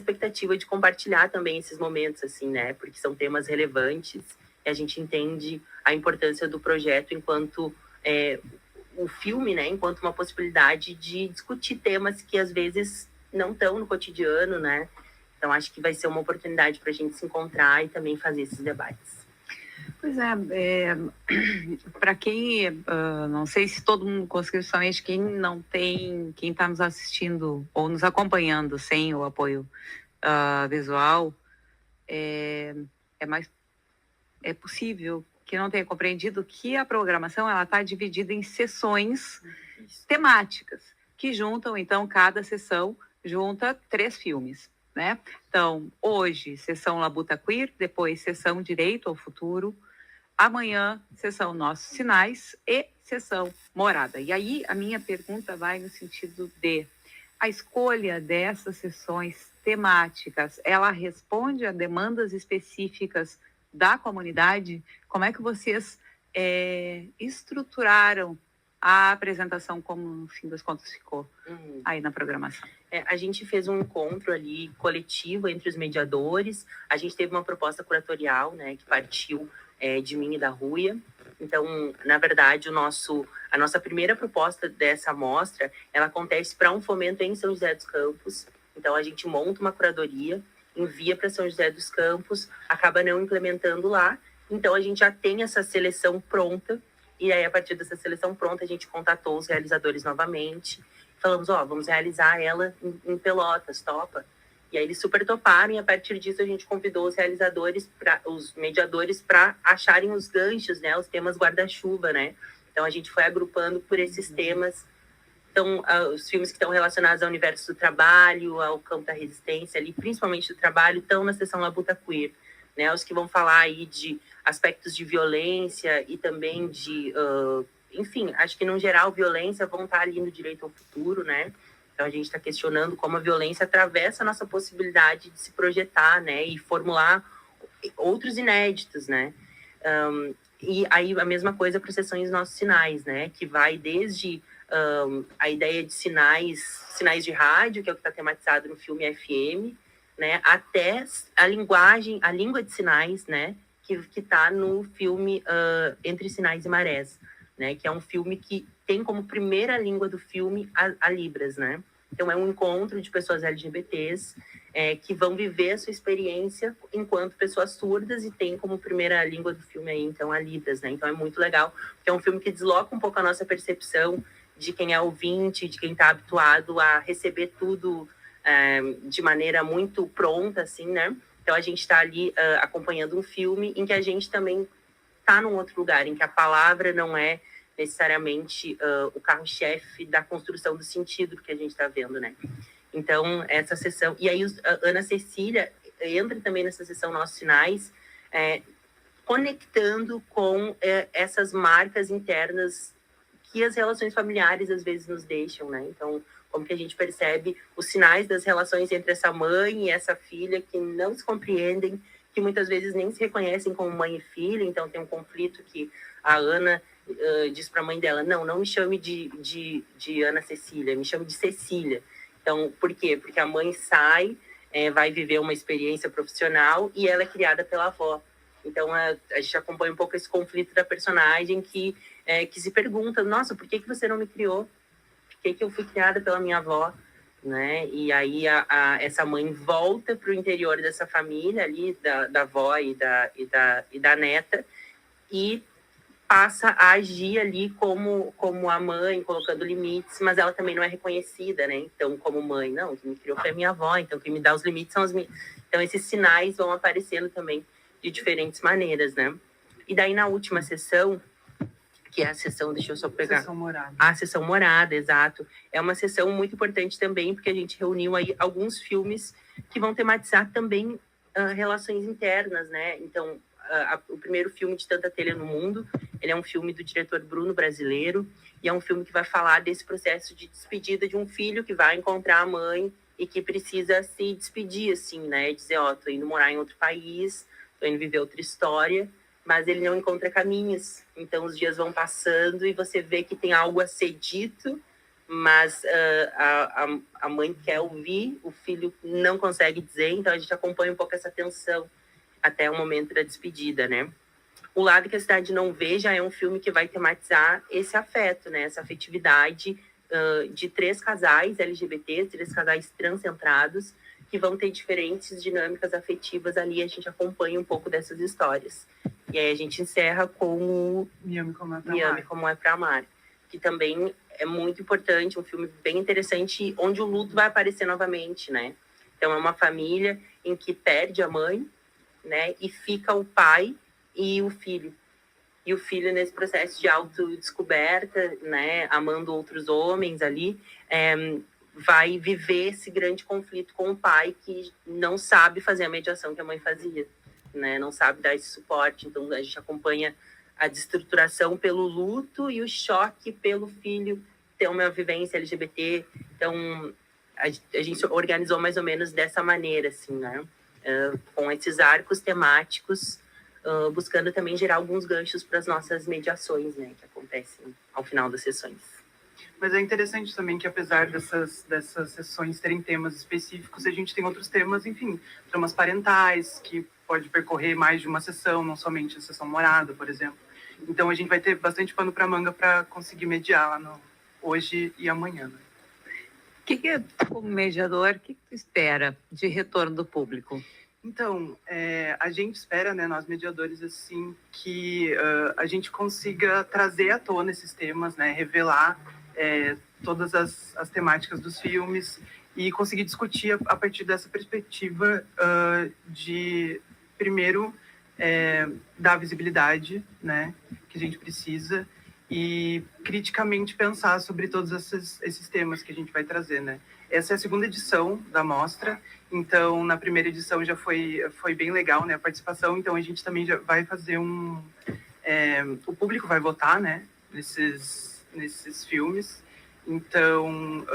expectativa de compartilhar também esses momentos, assim, né? Porque são temas relevantes e a gente entende a importância do projeto enquanto o filme, né? Enquanto uma possibilidade de discutir temas que às vezes não estão no cotidiano, né? Então acho que vai ser uma oportunidade para a gente se encontrar e também fazer esses debates. Pois para quem, não sei se todo mundo conseguiu, somente quem não tem, quem está nos assistindo ou nos acompanhando sem o apoio visual, é possível que não tenha compreendido que a programação ela está dividida em sessões temáticas, que juntam, então, cada sessão junta 3 filmes, né? Então, hoje, sessão Labuta Queer, depois sessão Direito ao Futuro, amanhã, sessão Nossos Sinais e sessão Morada. E aí, a minha pergunta vai no sentido de a escolha dessas sessões temáticas, ela responde a demandas específicas da comunidade? Como é que vocês estruturaram a apresentação, como no fim das contas ficou aí na programação? A gente fez um encontro ali coletivo entre os mediadores, a gente teve uma proposta curatorial, né, que partiu de mim e da Ruia. Então, na verdade, a nossa primeira proposta dessa mostra, ela acontece para um fomento em São José dos Campos. Então, a gente monta uma curadoria, envia para São José dos Campos, acaba não implementando lá. Então, a gente já tem essa seleção pronta. E aí, a partir dessa seleção pronta, a gente contatou os realizadores novamente. Falamos, vamos realizar ela em Pelotas, topa? E aí eles super toparam, e a partir disso a gente convidou os realizadores, os mediadores, para acharem os ganchos, né? Os temas guarda-chuva, né? Então a gente foi agrupando por esses temas. Então, os filmes que estão relacionados ao universo do trabalho, ao campo da resistência, ali, principalmente do trabalho, estão na sessão Labuta Queer, né? Os que vão falar aí de aspectos de violência e também de... enfim, acho que, no geral, violência vão estar ali no Direito ao Futuro, né? Então, a gente está questionando como a violência atravessa a nossa possibilidade de se projetar, né? E formular outros inéditos, né? E aí, a mesma coisa para as sessões Nossos Sinais, né? Que vai desde a ideia de sinais de rádio, que é o que está tematizado no filme FM, né? Até a língua de sinais, né? Que está no filme Entre Sinais e Marés, né? Que é um filme que tem como primeira língua do filme a Libras, né? Então, é um encontro de pessoas LGBTs que vão viver a sua experiência enquanto pessoas surdas e tem como primeira língua do filme aí, então, a Libras, né? Então, é muito legal, porque é um filme que desloca um pouco a nossa percepção de quem é ouvinte, de quem está habituado a receber tudo de maneira muito pronta, assim, né? Então, a gente está ali acompanhando um filme em que a gente também está num outro lugar, em que a palavra não é necessariamente o carro-chefe da construção do sentido que a gente está vendo, né? Então, essa sessão... E aí, a Ana Cecília entra também nessa sessão Nossos Sinais, conectando com essas marcas internas que as relações familiares, às vezes, nos deixam, né? Então, como que a gente percebe os sinais das relações entre essa mãe e essa filha que não se compreendem, que muitas vezes nem se reconhecem como mãe e filha. Então, tem um conflito que a Ana diz para a mãe dela, não me chame de Ana Cecília, me chame de Cecília. Então, por quê? Porque a mãe sai, vai viver uma experiência profissional e ela é criada pela avó. Então, a gente acompanha um pouco esse conflito da personagem que se pergunta, nossa, por que você não me criou? Por que eu fui criada pela minha avó? Né? E aí essa mãe volta para o interior dessa família ali, da avó e da neta, e passa a agir ali como a mãe, colocando limites, mas ela também não é reconhecida, né? Então, como mãe, não, quem me criou foi a minha avó, então quem me dá os limites são as minhas. Então, esses sinais vão aparecendo também de diferentes maneiras, né? E daí, na última sessão, que é a sessão, deixa eu só pegar... Sessão Morada. A sessão Morada, exato. É uma sessão muito importante também, porque a gente reuniu aí alguns filmes que vão tematizar também relações internas, né? Então, o primeiro filme de Tanta Telha no Mundo, ele é um filme do diretor Bruno Brasileiro, e é um filme que vai falar desse processo de despedida de um filho que vai encontrar a mãe e que precisa se despedir, assim, né? Dizer, tô indo morar em outro país, tô indo viver outra história, mas ele não encontra caminhos. Então, os dias vão passando e você vê que tem algo a ser dito, mas a mãe quer ouvir, o filho não consegue dizer, então a gente acompanha um pouco essa tensão até o momento da despedida, né? O Lado que a Cidade Não Vê já é um filme que vai tematizar esse afeto, né? Essa afetividade de 3 casais LGBTs, 3 casais transcentrados, que vão ter diferentes dinâmicas afetivas ali, a gente acompanha um pouco dessas histórias. E aí a gente encerra com o Me Ame Como é Pra Amar, que também é muito importante, um filme bem interessante, onde o luto vai aparecer novamente, né? Então é uma família em que perde a mãe, né? E fica o pai e o filho. E o filho, nesse processo de autodescoberta, né, amando outros homens ali, vai viver esse grande conflito com o pai que não sabe fazer a mediação que a mãe fazia, né? Não sabe dar esse suporte. Então, a gente acompanha a destruturação pelo luto e o choque pelo filho ter uma vivência LGBT. Então, a gente organizou mais ou menos dessa maneira, assim, né? Com esses arcos temáticos, buscando também gerar alguns ganchos para as nossas mediações, né, que acontecem ao final das sessões. Mas é interessante também que, apesar dessas sessões terem temas específicos, a gente tem outros temas, enfim, tramas parentais, que pode percorrer mais de uma sessão, não somente a sessão morada, por exemplo. Então, a gente vai ter bastante pano para manga para conseguir mediar lá hoje e amanhã. Né? Como mediador, o que tu espera de retorno do público? Então, a gente espera, né, nós mediadores, assim, que a gente consiga trazer à tona esses temas, né, revelar todas as temáticas dos filmes e conseguir discutir a partir dessa perspectiva de, primeiro, dar visibilidade, né, que a gente precisa e criticamente pensar sobre todos esses temas que a gente vai trazer, né. Essa é a segunda edição da mostra. Então, na primeira edição já foi bem legal, né, a participação. Então, a gente também já vai fazer o público vai votar, né, nesses filmes. Então,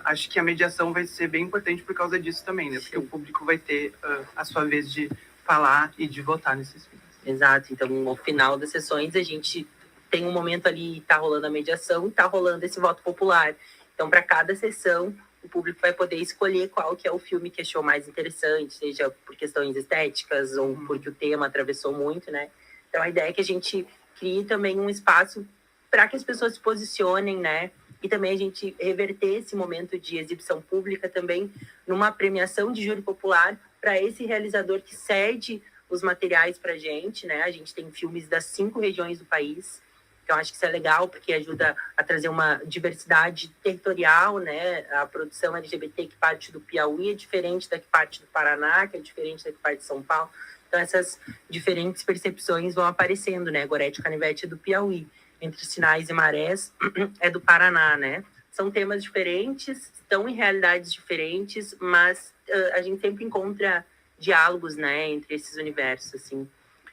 acho que a mediação vai ser bem importante por causa disso também, né, porque o público vai ter a sua vez de falar e de votar nesses filmes. Exato. Então, no final das sessões, a gente tem um momento ali, tá rolando a mediação e tá rolando esse voto popular. Então, para cada sessão, o público vai poder escolher qual que é o filme que achou mais interessante, seja por questões estéticas ou porque o tema atravessou muito, né? Então, a ideia é que a gente crie também um espaço para que as pessoas se posicionem, né? E também a gente reverter esse momento de exibição pública também numa premiação de júri popular para esse realizador que cede os materiais para a gente, né? A gente tem filmes das 5 regiões do país. Então, acho que isso é legal, porque ajuda a trazer uma diversidade territorial, né? A produção LGBT que parte do Piauí é diferente da que parte do Paraná, que é diferente da que parte de São Paulo. Então, essas diferentes percepções vão aparecendo, né? Gorete Canivete é do Piauí, Entre Sinais e Marés é do Paraná, né? São temas diferentes, estão em realidades diferentes, mas a gente sempre encontra diálogos, né? Entre esses universos, assim.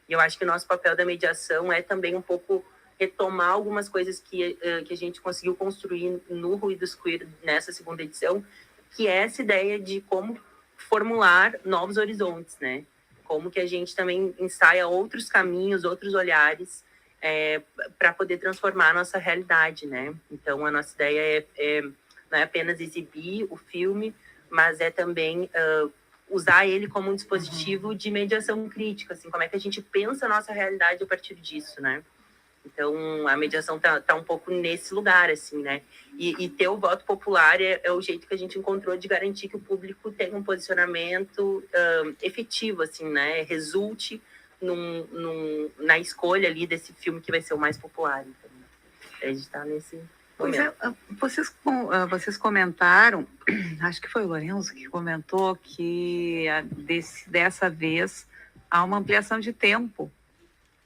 E eu acho que o nosso papel da mediação é também um pouco retomar algumas coisas que a gente conseguiu construir no Ruídos Queer nessa segunda edição, que é essa ideia de como formular novos horizontes, né? Como que a gente também ensaia outros caminhos, outros olhares para poder transformar a nossa realidade, né? Então, a nossa ideia não é apenas exibir o filme, mas é também usar ele como um dispositivo de mediação crítica, assim, como é que a gente pensa a nossa realidade a partir disso, né? Então, a mediação tá um pouco nesse lugar, assim, né? E ter o voto popular é o jeito que a gente encontrou de garantir que o público tenha um posicionamento efetivo, assim, né? Resulte na escolha ali desse filme que vai ser o mais popular. Então, a gente tá nesse momento. Vocês comentaram, acho que foi o Lourenço que comentou que dessa vez há uma ampliação de tempo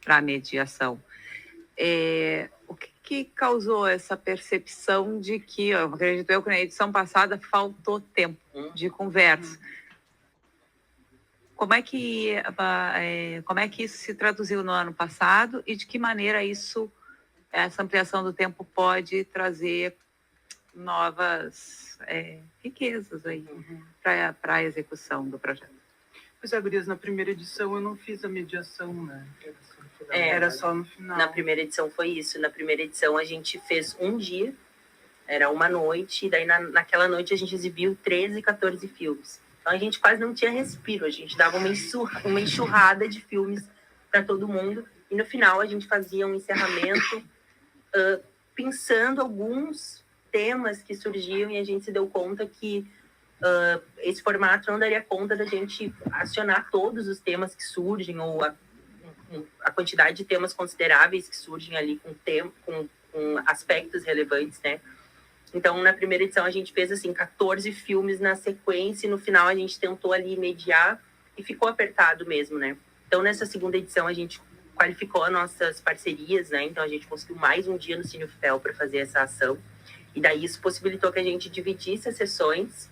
para a mediação. O que causou essa percepção de que, eu acredito que na edição passada faltou tempo de conversa? Como é que isso se traduziu no ano passado e de que maneira essa ampliação do tempo pode trazer novas riquezas aí para a execução do projeto? Pois é, gurias, na primeira edição eu não fiz a mediação, né? Era só no final. Na primeira edição foi isso. Na primeira edição a gente fez um dia Era uma noite, e daí naquela noite a gente exibiu 13, 14 filmes. Então a gente quase não tinha respiro, a gente dava uma enxurrada de filmes para todo mundo, e no final a gente fazia um encerramento pensando alguns temas que surgiam, e a gente se deu conta que esse formato não daria conta da gente acionar todos os temas que surgem, ou a quantidade de temas consideráveis que surgem ali com aspectos relevantes, né? Então, na primeira edição, a gente fez, assim, 14 filmes na sequência, e no final a gente tentou ali mediar, e ficou apertado mesmo, né? Então, nessa segunda edição, a gente qualificou as nossas parcerias, né? Então, a gente conseguiu mais um dia no Cine UFPEL para fazer essa ação, e daí isso possibilitou que a gente dividisse as sessões,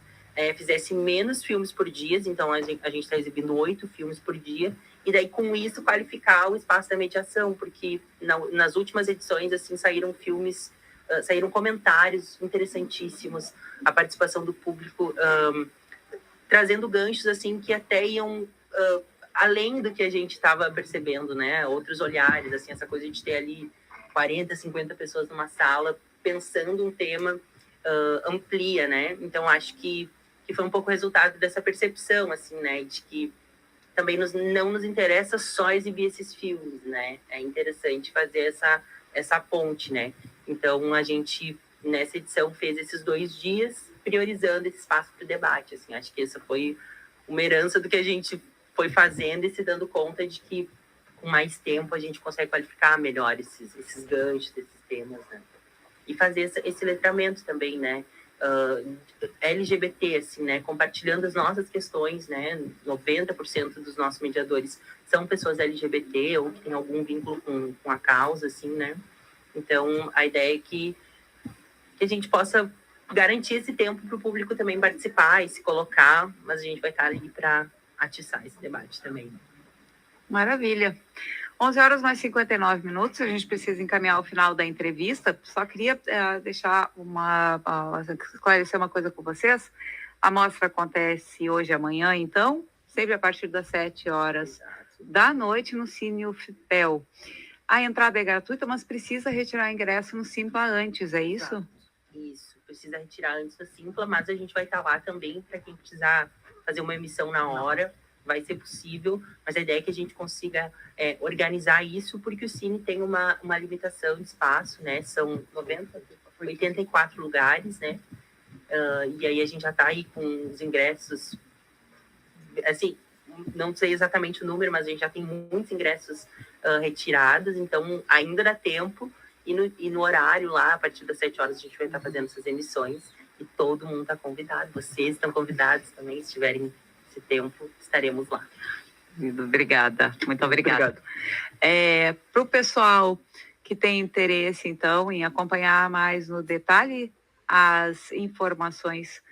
fizesse menos filmes por dia, então a gente está exibindo 8 filmes por dia, e daí com isso qualificar o espaço da mediação, porque nas últimas edições, assim, saíram comentários interessantíssimos, a participação do público, trazendo ganchos, assim, que até iam além do que a gente estava percebendo, né? Outros olhares, assim, essa coisa de ter ali 40, 50 pessoas numa sala pensando um tema amplia, né? Então, acho que foi um pouco resultado dessa percepção, assim, né? De que também não nos interessa só exibir esses filmes, né? É interessante fazer essa ponte, né? Então, a gente, nessa edição, fez esses 2 dias, priorizando esse espaço para o debate, assim. Acho que essa foi uma herança do que a gente foi fazendo, e se dando conta de que, com mais tempo, a gente consegue qualificar melhor esses ganchos, esses temas, né? E fazer esse letramento também, né? LGBT, assim, né? Compartilhando as nossas questões, né? 90% dos nossos mediadores são pessoas LGBT ou que têm algum vínculo com a causa, assim, né? Então, a ideia é que a gente possa garantir esse tempo para o público também participar e se colocar, mas a gente vai estar ali para atiçar esse debate também. Maravilha. 11 horas mais 59 minutos, a gente precisa encaminhar o final da entrevista. Só queria deixar esclarecer uma coisa com vocês. A mostra acontece hoje e amanhã, então, sempre a partir das 7 horas da noite no Cine UFPEL. A entrada é gratuita, mas precisa retirar ingresso no Simpla antes, é isso? Exato. Isso, precisa retirar antes do Simpla, mas a gente vai estar lá também para quem precisar fazer uma emissão na hora. Vai ser possível, mas a ideia é que a gente consiga organizar isso, porque o Cine tem uma limitação de espaço, né? São 84 lugares, né? E aí a gente já está aí com os ingressos, assim, não sei exatamente o número, mas a gente já tem muitos ingressos retirados, então ainda dá tempo, e no horário lá, a partir das 7 horas, a gente vai estar fazendo essas emissões, e todo mundo está convidado, vocês estão convidados também, se tiverem esse tempo, estaremos lá. Obrigada, muito obrigada. Para o pessoal que tem interesse, então, em acompanhar mais no detalhe as informações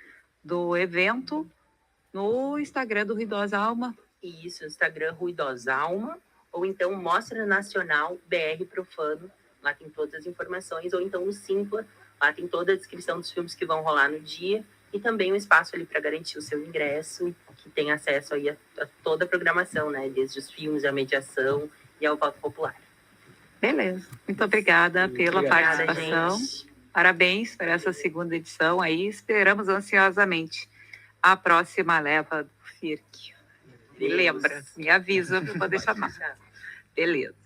do evento, no Instagram do Ruidosa Alma. Isso, Instagram Ruidosa Alma, ou então Mostra Nacional BR Profano, lá tem todas as informações, ou então no Simpla, lá tem toda a descrição dos filmes que vão rolar no dia, e também um espaço ali para garantir o seu ingresso, que tem acesso aí a toda a programação, né? Desde os filmes, a mediação e ao voto popular. Beleza. Muito obrigada pela participação. Gente. Parabéns por essa segunda edição aí. Esperamos ansiosamente a próxima leva do FIRC. Me lembra, me avisa para poder chamar. Beleza.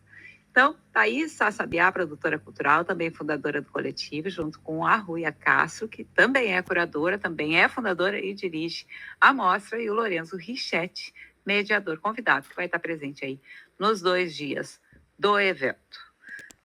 Então, Thaís Sassabiá, produtora cultural, também fundadora do coletivo, junto com a Rúia Castro, que também é curadora, também é fundadora e dirige a mostra, e o Lorenzo Richetti, mediador convidado, que vai estar presente aí nos 2 dias do evento.